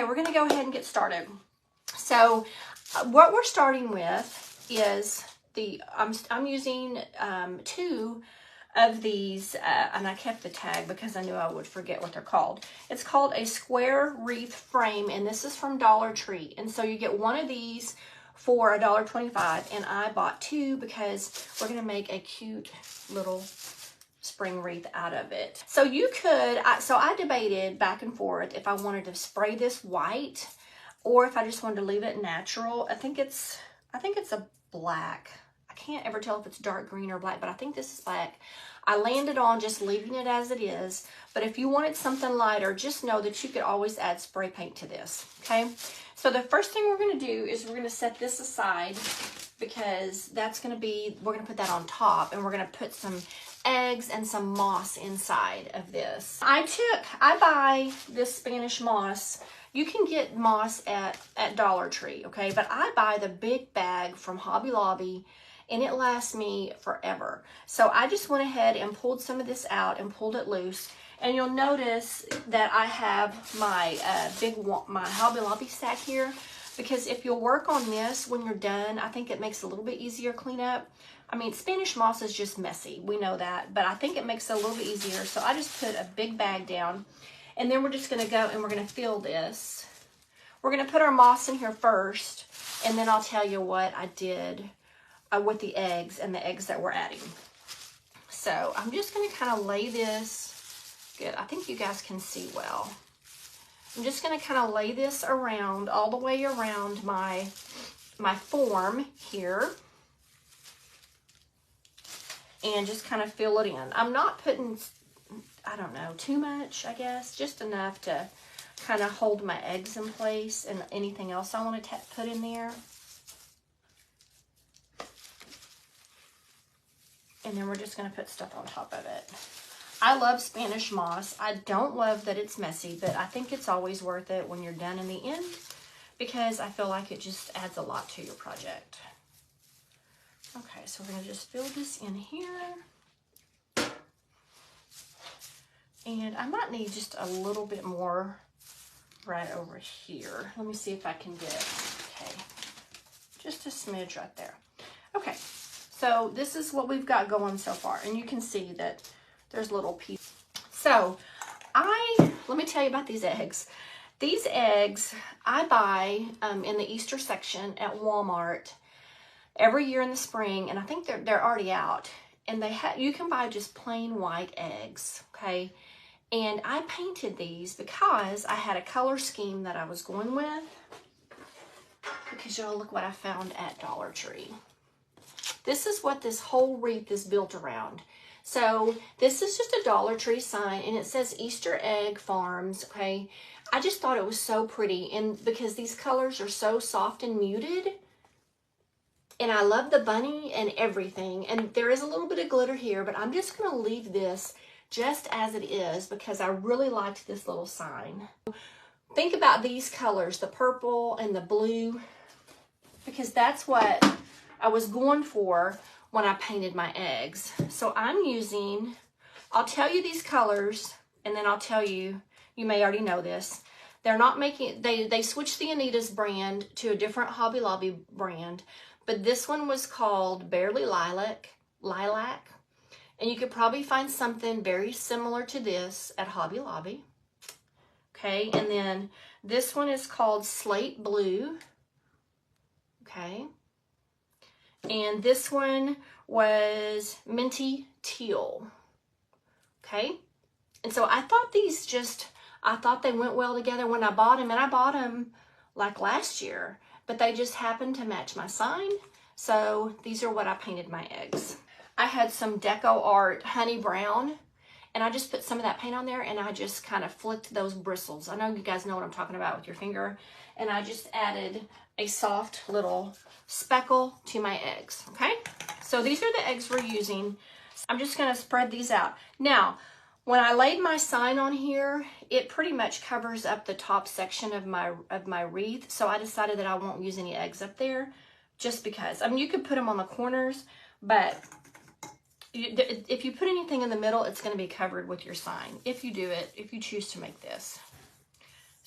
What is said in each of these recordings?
we're gonna go ahead and get started. So what we're starting with is I'm using 2 of these, and I kept the tag because I knew I would forget what they're called. It's called a square wreath frame, and this is from Dollar Tree. And so you get 1 of these for $1.25, and I bought 2 because we're gonna make a cute little spring wreath out of it. So you could, so I debated back and forth if I wanted to spray this white or if I just wanted to leave it natural. I think it's a black. I can't ever tell if it's dark green or black, but I think this is black. I landed on just leaving it as it is, but if you wanted something lighter, just know that you could always add spray paint to this, okay? So the first thing we're gonna do is we're gonna set this aside because that's gonna be, we're gonna put that on top, and we're gonna put some eggs and some moss inside of this. I buy this Spanish moss. You can get moss at Dollar Tree, okay? But I buy the big bag from Hobby Lobby, and it lasts me forever. So I just went ahead and pulled some of this out and pulled it loose. And you'll notice that I have my my Hobby Lobby stack here, because if you'll work on this when you're done, I think it makes it a little bit easier cleanup. I mean, Spanish moss is just messy. We know that, but I think it makes it a little bit easier. So I just put a big bag down, and then we're just gonna go and we're gonna fill this. We're gonna put our moss in here first, and then I'll tell you what I did with the eggs and the eggs that we're adding. So I'm just gonna kind of lay this, good, I think you guys can see well. I'm just gonna kind of lay this around, all the way around my form here, and just kind of fill it in. I'm not putting, I don't know, too much, I guess, just enough to kind of hold my eggs in place and anything else I want to put in there. And then we're just going to put stuff on top of it. I love Spanish moss. I don't love that it's messy, but I think it's always worth it when you're done in the end, because I feel like it just adds a lot to your project. Okay, so we're going to just fill this in here. And I might need just a little bit more right over here. Let me see if I can get it. Okay, just a smidge right there. Okay, so this is what we've got going so far. And you can see that there's little pieces. So let me tell you about these eggs. These eggs I buy in the Easter section at Walmart every year in the spring, and I think they're already out. And you can buy just plain white eggs, okay? And I painted these because I had a color scheme that I was going with. Because y'all, look what I found at Dollar Tree. This is what this whole wreath is built around. So this is just a Dollar Tree sign, and it says Easter Egg Farms, okay? I just thought it was so pretty, and because these colors are so soft and muted, and I love the bunny and everything. And there is a little bit of glitter here, but I'm just going to leave this just as it is because I really liked this little sign. Think about these colors, the purple and the blue, because that's what I was going for when I painted my eggs. So I'm using, I'll tell you these colors, and then I'll tell you, you may already know this. They're not making, they switched the Anita's brand to a different Hobby Lobby brand. But this one was called Barely Lilac. And you could probably find something very similar to this at Hobby Lobby. Okay, and then this one is called Slate Blue. Okay. And this one was Minty Teal. Okay. And so I thought I thought they went well together when I bought them. And I bought them like last year, but they just happened to match my sign. So these are what I painted my eggs. I had some Deco Art Honey Brown, and I just put some of that paint on there, and I just kind of flicked those bristles. I know you guys know what I'm talking about with your finger. And I just added a soft little speckle to my eggs, okay? So these are the eggs we're using. I'm just gonna spread these out. Now, when I laid my sign on here, it pretty much covers up the top section of my wreath. So I decided that I won't use any eggs up there just because. I mean, you could put them on the corners, but if you put anything in the middle, it's going to be covered with your sign. If you do it, if you choose to make this.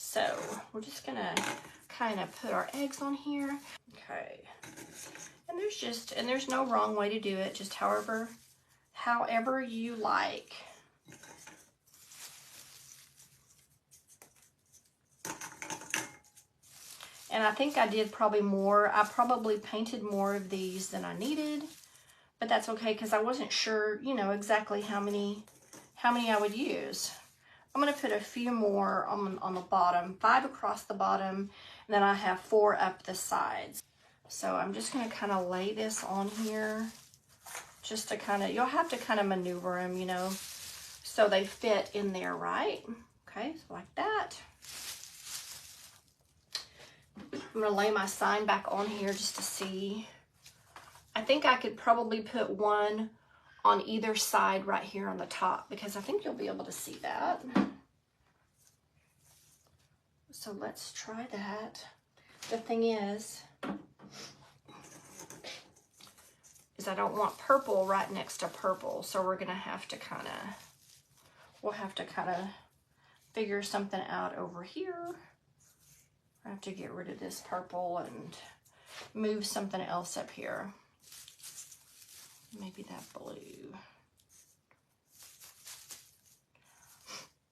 So we're just gonna kind of put our eggs on here. Okay. And there's no wrong way to do it, just however you like. And I think I did probably more. I probably painted more of these than I needed, but that's okay because I wasn't sure, you know, exactly how many I would use. I'm going to put a few more on the bottom, 5 across the bottom, and then I have 4 up the sides. So I'm just going to kind of lay this on here just to kind of, you'll have to kind of maneuver them, you know, so they fit in there, right? Okay, so like that. I'm going to lay my sign back on here just to see. I think I could probably put one on either side right here on the top because I think you'll be able to see that. So let's try that. The thing is I don't want purple right next to purple. So we're going to have to we'll have to kind of figure something out over here. I have to get rid of this purple and move something else up here. Maybe that blue.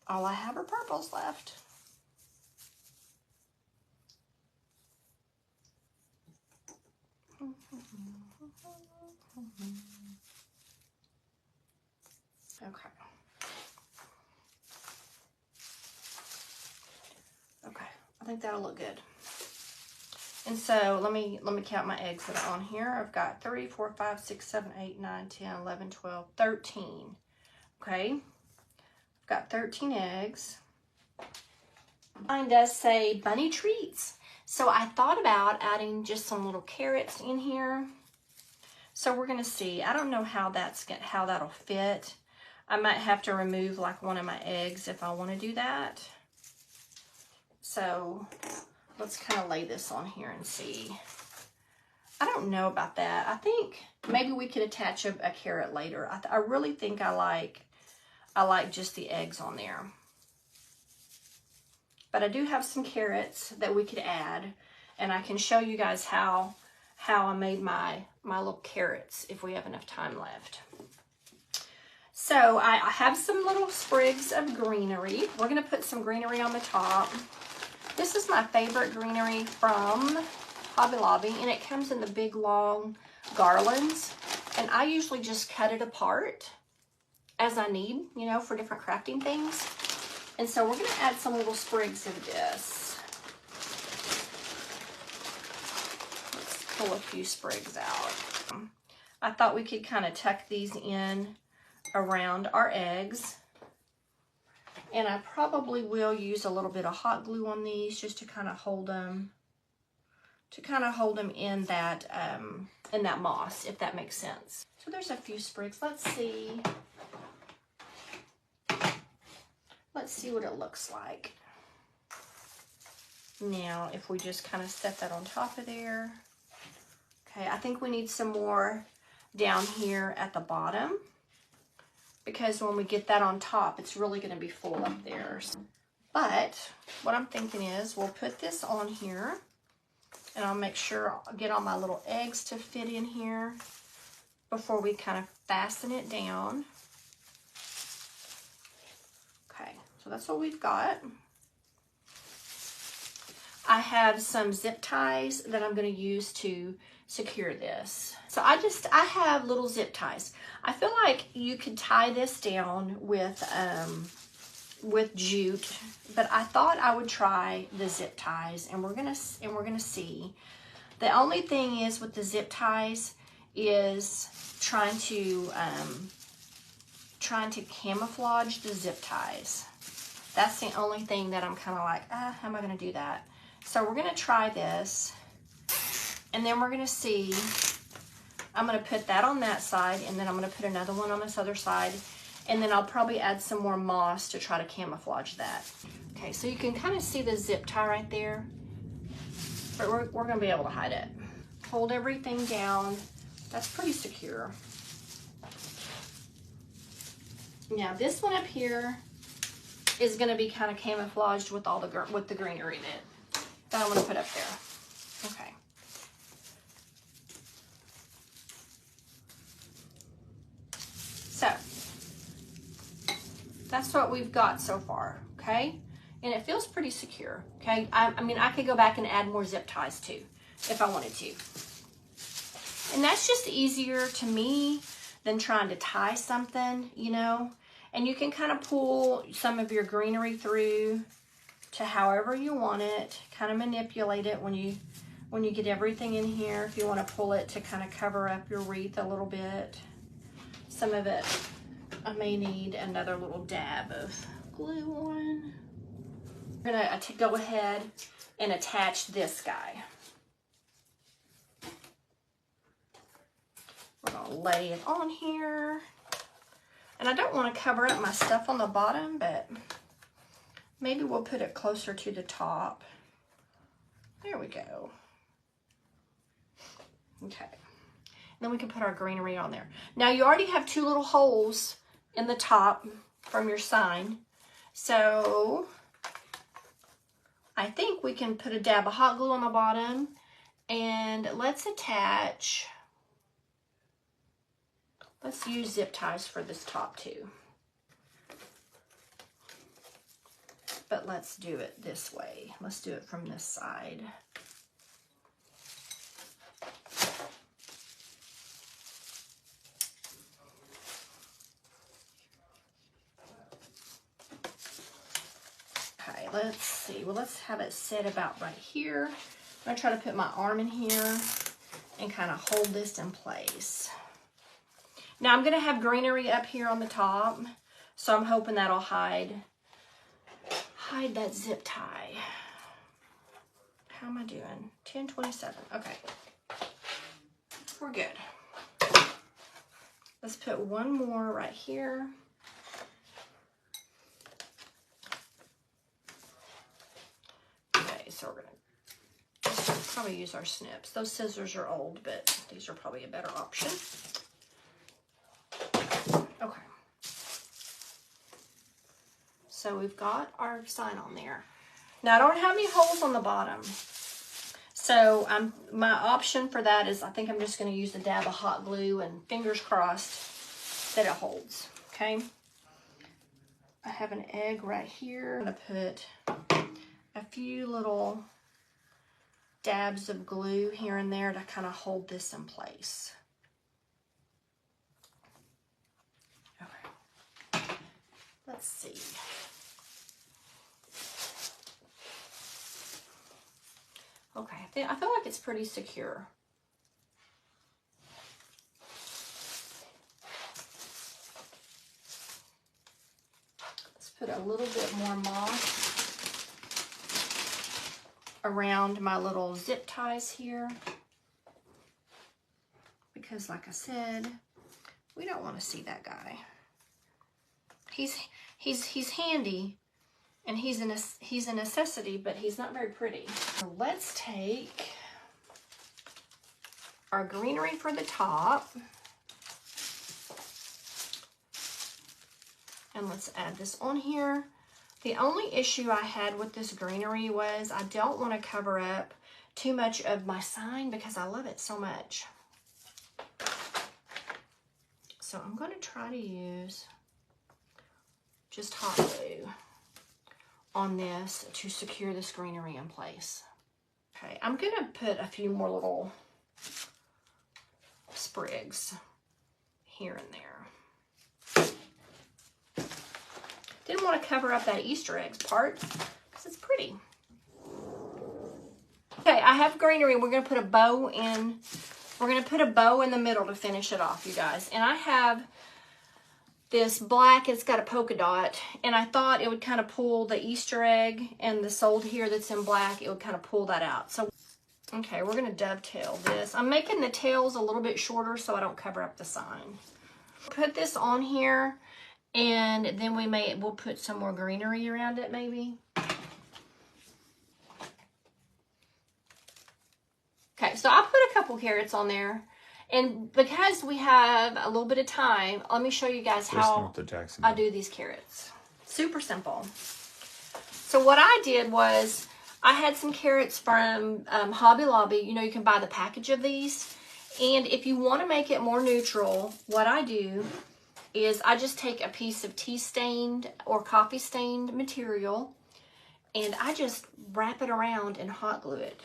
All I have are purples left. Okay. Okay, I think that'll look good. And so let me count my eggs that are on here. I've got 3, 4, 5, 6, 7, 8, 9, 10, 11, 12, 13. Okay, I've got 13 eggs. Mine does say bunny treats. So I thought about adding just some little carrots in here. So we're gonna see. I don't know how that'll fit. I might have to remove like one of my eggs if I want to do that. So let's kind of lay this on here and see. I don't know about that. I think maybe we could attach a carrot later. I really think I like just the eggs on there. But I do have some carrots that we could add, and I can show you guys how I made my little carrots if we have enough time left. So I have some little sprigs of greenery. We're gonna put some greenery on the top. This is my favorite greenery from Hobby Lobby, and it comes in the big long garlands. And I usually just cut it apart as I need, you know, for different crafting things. And so we're gonna add some little sprigs of this. Let's pull a few sprigs out. I thought we could kind of tuck these in around our eggs. And I probably will use a little bit of hot glue on these just to kind of hold them, in that moss, if that makes sense. So there's a few sprigs. Let's see what it looks like. Now, if we just kind of set that on top of there. Okay, I think we need some more down here at the bottom, because when we get that on top, it's really going to be full up there. But what I'm thinking is we'll put this on here, and I'll make sure I'll get all my little eggs to fit in here before we kind of fasten it down. Okay, so that's what we've got. I have some zip ties that I'm going to use to secure this. So I have little zip ties. I feel like you could tie this down with jute, but I thought I would try the zip ties, and we're gonna see. The only thing is with the zip ties is trying to camouflage the zip ties. That's the only thing that I'm kind of like, how am I gonna do that? So we're gonna try this, and then we're gonna see. I'm gonna put that on that side, and then I'm gonna put another one on this other side, and then I'll probably add some more moss to try to camouflage that. Okay, so you can kind of see the zip tie right there, but we're gonna be able to hide it. Hold everything down. That's pretty secure. Now this one up here, is going to be kind of camouflaged with all the greenery in it that I want to put up there. Okay. So that's what we've got so far, okay? And it feels pretty secure, okay? I mean, I could go back and add more zip ties too, if I wanted to. And that's just easier to me than trying to tie something, you know? And you can kind of pull some of your greenery through to however you want it, kind of manipulate it when you get everything in here. If you want to pull it to kind of cover up your wreath a little bit. Some of it I may need another little dab of glue on. I'm gonna go ahead and attach this guy. We're gonna lay it on here. And I don't want to cover up my stuff on the bottom, but maybe we'll put it closer to the top. There we go. Okay. And then we can put our greenery on there. Now you already have 2 little holes in the top from your sign. So I think we can put a dab of hot glue on the bottom, and let's use zip ties for this top too. But let's do it this way. Let's do it from this side. Okay, let's see. Well, let's have it set about right here. I'm gonna try to put my arm in here and kind of hold this in place. Now I'm gonna have greenery up here on the top, so I'm hoping that'll hide that zip tie. How am I doing? 10:27. Okay, we're good. Let's put one more right here. Okay, so we're gonna probably use our snips. Those scissors are old, but these are probably a better option. Okay. So we've got our sign on there. Now I don't have any holes on the bottom. So my option for that is I think I'm just going to use a dab of hot glue and fingers crossed that it holds. Okay. I have an egg right here. I'm going to put a few little dabs of glue here and there to kind of hold this in place. Okay. Let's see. Okay, I feel like it's pretty secure. Let's put a little bit more moss around my little zip ties here. Because like I said, we don't want to see that guy. He's handy. And he's a necessity, but he's not very pretty. So let's take our greenery for the top. And let's add this on here. The only issue I had with this greenery was I don't want to cover up too much of my sign because I love it so much. So I'm going to try to use just hot glue on this to secure this greenery in place. Okay, I'm gonna put a few more little sprigs here and there. Didn't want to cover up that Easter eggs part because it's pretty. Okay, I have greenery. We're gonna put a bow in. We're gonna put a bow in the middle to finish it off, you guys. And I have this black, it's got a polka dot, and I thought it would kind of pull the Easter egg and the sold here that's in black, it would kind of pull that out. So, okay, we're gonna dovetail this. I'm making the tails a little bit shorter so I don't cover up the sign. Put this on here, and then we'll put some more greenery around it maybe. Okay, so I put a couple carrots on there. And because we have a little bit of time, let me show you guys how I do these carrots. Super simple. So what I did was I had some carrots from Hobby Lobby. You know, you can buy the package of these. And if you want to make it more neutral, what I do is I just take a piece of tea stained or coffee stained material and I just wrap it around and hot glue it.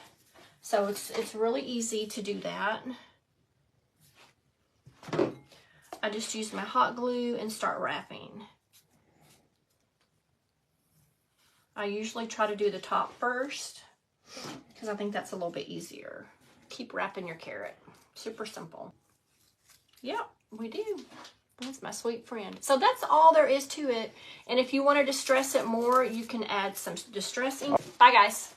So it's really easy to do that. I just use my hot glue and start wrapping. I usually try to do the top first because I think that's a little bit easier. Keep wrapping your carrot. Super simple. Yep, we do. That's my sweet friend. So that's all there is to it. And if you want to distress it more, you can add some distressing. Bye, guys.